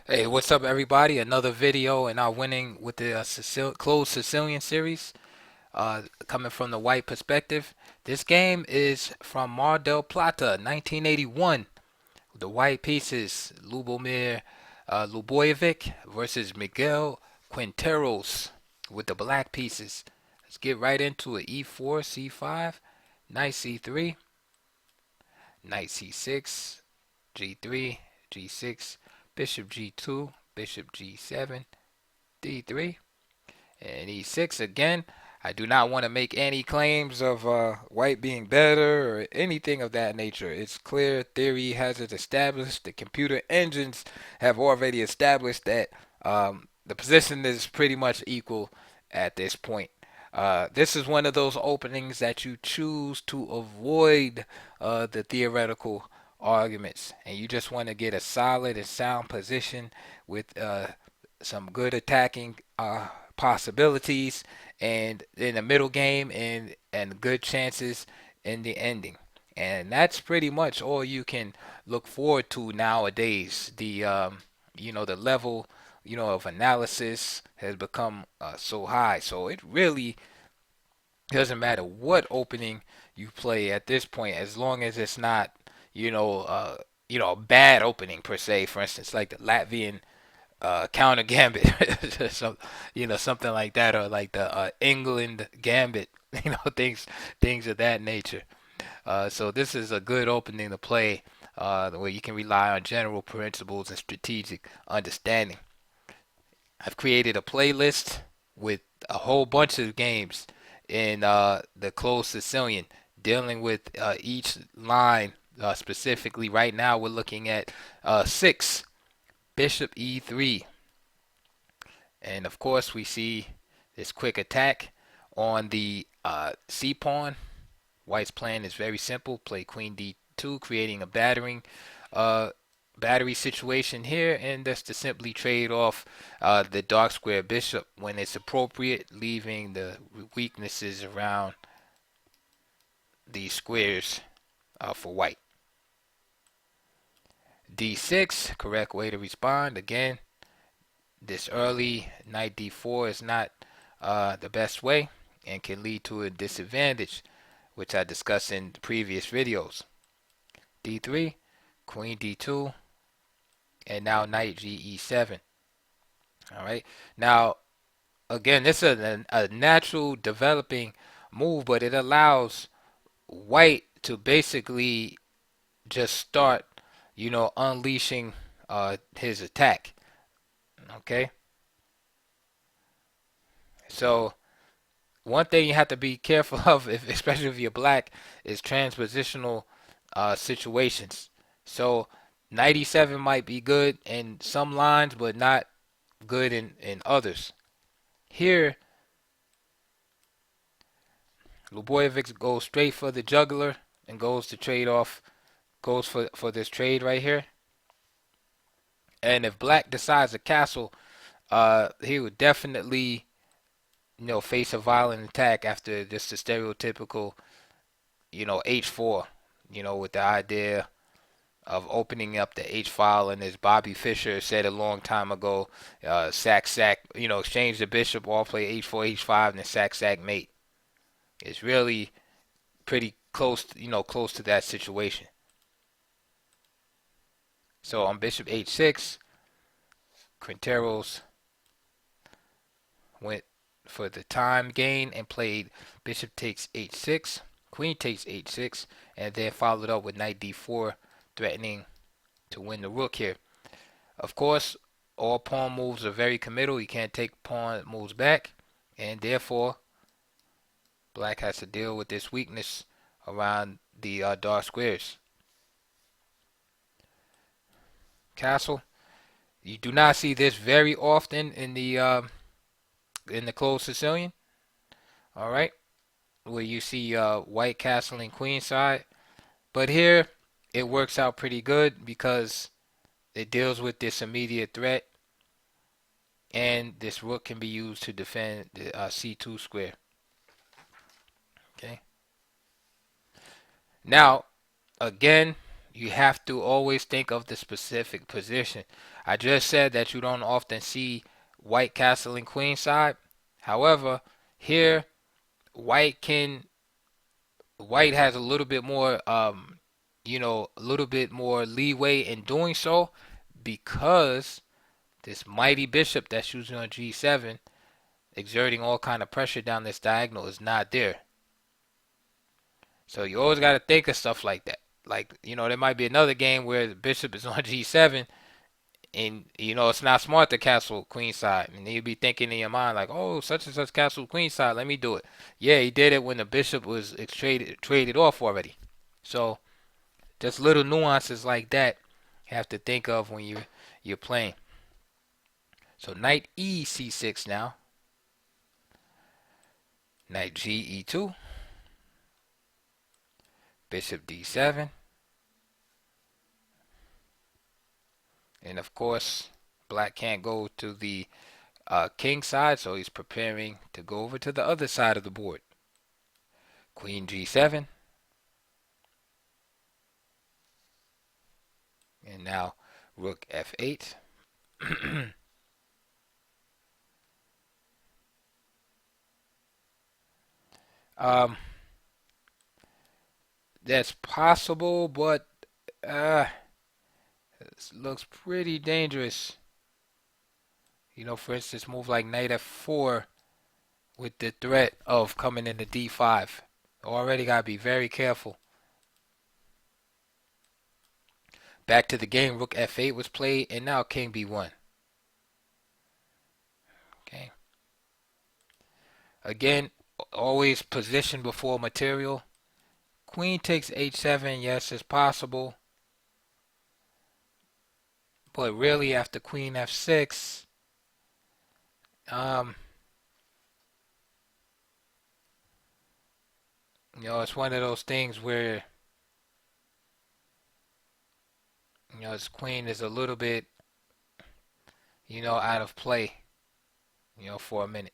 Hey, what's up, everybody? Another video and our winning with the closed Sicilian series. Coming from the white perspective. This game is from Mar del Plata, 1981. The white pieces, Ljubojevic versus Miguel Quinteros with the black pieces. Let's get right into it. E4, C5, knight C3, knight C6, G3, G6, bishop G2, bishop G7, D3, and E6 again. I do not want to make any claims of white being better or anything of that nature. It's clear theory has it established. The computer engines have already established that the position is pretty much equal at this point. This is one of those openings that you choose to avoid the theoretical arguments, and you just want to get a solid and sound position with some good attacking possibilities and in the middle game and good chances in the ending. And that's pretty much all you can look forward to nowadays. The level of analysis has become so high. So it really doesn't matter what opening you play at this point, as long as it's not a bad opening per se. For instance, like the Latvian counter gambit, so something like that, or like the England gambit, things of that nature. So this is a good opening to play, where you can rely on general principles and strategic understanding. I've created a playlist with a whole bunch of games in the closed Sicilian, dealing with each line specifically. Right now, we're looking at 6, Bishop E3. And of course, we see this quick attack on the C pawn. White's plan is very simple: play Queen D2, creating a uh, battery situation here, and that's to simply trade off the dark square bishop when it's appropriate, leaving the weaknesses around these squares for white. D6, correct way to respond. Again, this early knight D4 is not the best way and can lead to a disadvantage, which I discussed in previous videos. D3, Queen D2, and now Knight GE7. All right. Now, again, this is a natural developing move, but it allows White to basically just start, unleashing his attack. Okay. So one thing you have to be careful of, especially if you're black, is transpositional situations. So 97 might be good in some lines, but not good in others. Here, Ljubojevic goes straight for the juggler and goes to trade off, goes for this trade right here. And if black decides to castle, he would definitely, face a violent attack after just the stereotypical, H4, with the idea of opening up the H file, and as Bobby Fischer said a long time ago, sack sack, exchange the bishop, all play H4, H5, and then sack sack mate. It's really pretty close, close to that situation. So on bishop H6, Quinteros went for the time gain and played bishop takes H6, queen takes H6, and then followed up with knight D4, threatening to win the rook here. Of course, all pawn moves are very committal. You can't take pawn moves back, and therefore, black has to deal with this weakness around the dark squares. Castle. You do not see this very often in the closed Sicilian. All right, where you see white castling queenside, but here it works out pretty good because it deals with this immediate threat, and this rook can be used to defend the C2 square. Okay. Now, again, you have to always think of the specific position. I just said that you don't often see white castling queenside. However, here white can white has a little bit more a little bit more leeway in doing so because this mighty bishop that's using on G7 exerting all kind of pressure down this diagonal is not there. So you always got to think of stuff like that. Like, there might be another game where the bishop is on G7 and, it's not smart to castle queenside. And you'd be thinking in your mind like, oh, such and such castle queenside, let me do it. Yeah, he did it when the bishop was traded off already. So just little nuances like that you have to think of when you're playing. So knight E C6 now. Knight G E2. Bishop D7. And of course, black can't go to the king side, so he's preparing to go over to the other side of the board. Queen G7. And now rook F8. um, that's possible, but this looks pretty dangerous. For instance, move like knight F4 with the threat of coming into D5. Already gotta be very careful. Back to the game, rook F8 was played, and now king B1. Okay. Again, always position before material. Queen takes H7, yes, it's possible. But really, after Queen F6, it's one of those things where, his queen is a little bit, out of play, for a minute.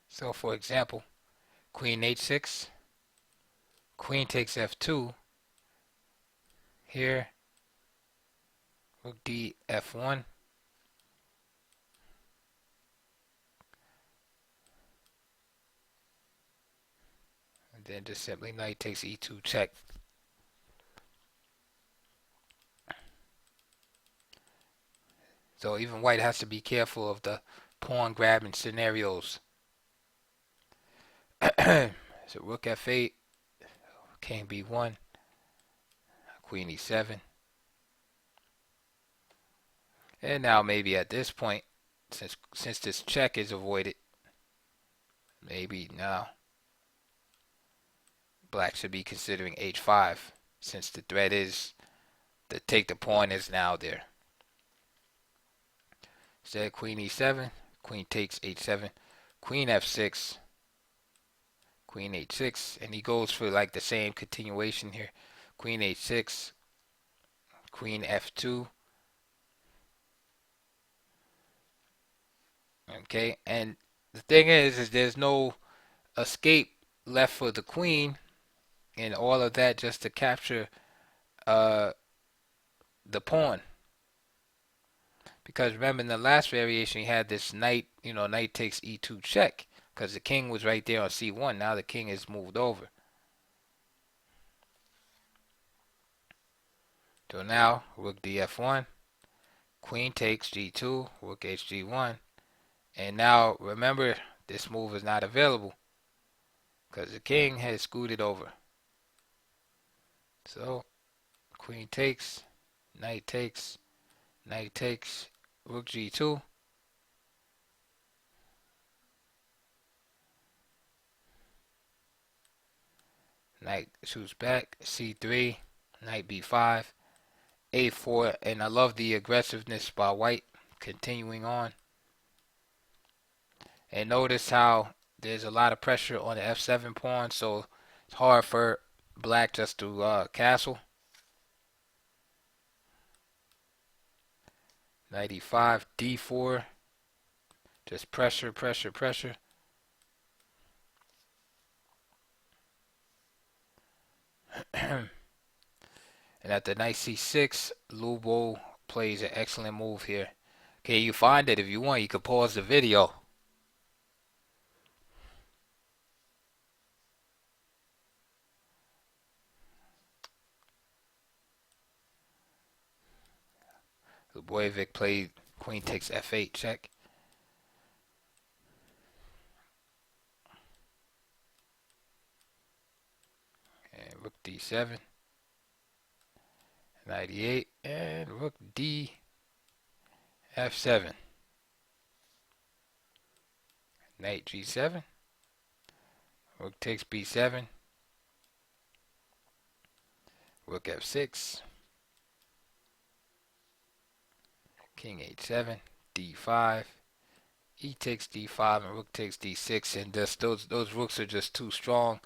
So, for example, Queen H6, Queen takes F2. Here, rook D F1. And then just simply knight takes E2 check. So even white has to be careful of the pawn grabbing scenarios. So rook F8, king B1, queen E7. And now maybe at this point, since this check is avoided, maybe now black should be considering H5 since the threat is to take the pawn is now there. Instead, queen E7, queen takes H7, queen F6, queen H6, and he goes for like the same continuation here. Queen H6, queen F2. Okay, and the thing is there's no escape left for the queen, and all of that just to capture the pawn. Because remember in the last variation, you had this knight, knight takes E2 check, because the king was right there on C1. Now the king is moved over. So now rook df1, queen takes g2, rook hg1, and now remember this move is not available because the king has scooted over. So queen takes, knight takes, rook g2. Knight shoots back, c3, knight b5, a4, and I love the aggressiveness by white continuing on. And notice how there's a lot of pressure on the f7 pawn, so it's hard for black just to castle. Knight e5, d4, just pressure. And at the knight c6, Lubo plays an excellent move here. Okay, you find it. If you want, you can pause the video. Ljubojevic played queen takes f8 check. And rook d7, knight e8, and rook d f7, knight g7, rook takes b7, rook f6, king h7, d5, e takes d5, and rook takes d6, and those rooks are just too strong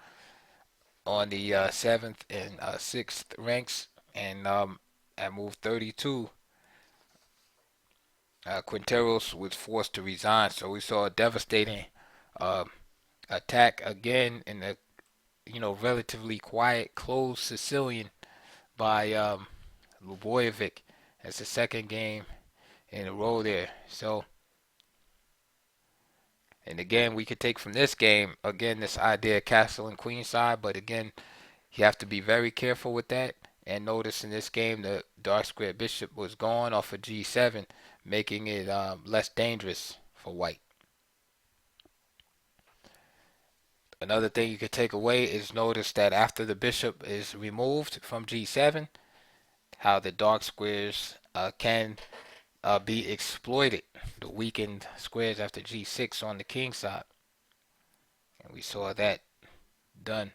on the 7th and 6th ranks, and at move 32, Quinteros was forced to resign. So we saw a devastating uh, attack again in a relatively quiet, closed Sicilian by Ljubojevic. That's the second game in a row there. So, and again, we could take from this game again this idea of castle and queen side, but again, you have to be very careful with that. And notice in this game, the dark square bishop was gone off of g7, making it less dangerous for white. Another thing you could take away is notice that after the bishop is removed from g7, how the dark squares can be exploited. The weakened squares after g6 on the king side. And we saw that done.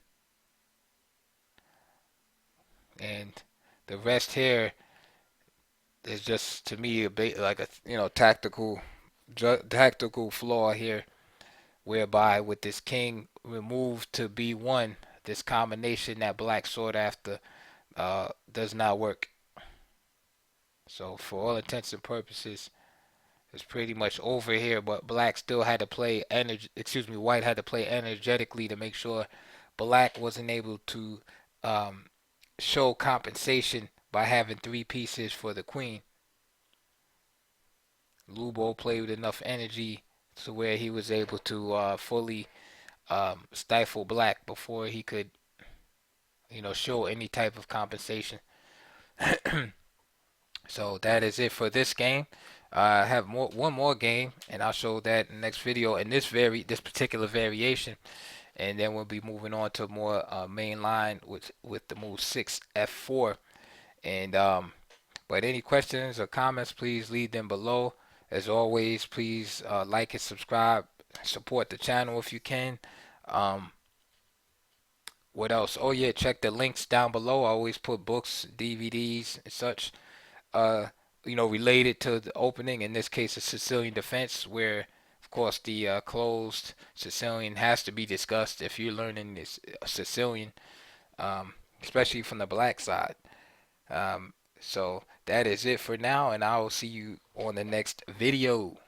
And the rest here is just to me a bit like a tactical flaw here, whereby with this king removed to b1, this combination that black sought after does not work. So for all intents and purposes, it's pretty much over here. But black still had to play white had to play energetically to make sure black wasn't able to um, show compensation by having three pieces for the queen. Lubo played with enough energy to where he was able to fully stifle black before he could, show any type of compensation. So that is it for this game. I have one more game, and I'll show that in the next video in this particular variation, and then we'll be moving on to more main line with the move 6 f4. And but any questions or comments, please leave them below. As always, please like and subscribe, support the channel if you can. What else? Oh yeah, check the links down below. I always put books, DVDs, and such related to the opening, in this case, a Sicilian defense, where, of course, the closed Sicilian has to be discussed if you're learning this Sicilian, especially from the black side. So that is it for now, and I will see you on the next video.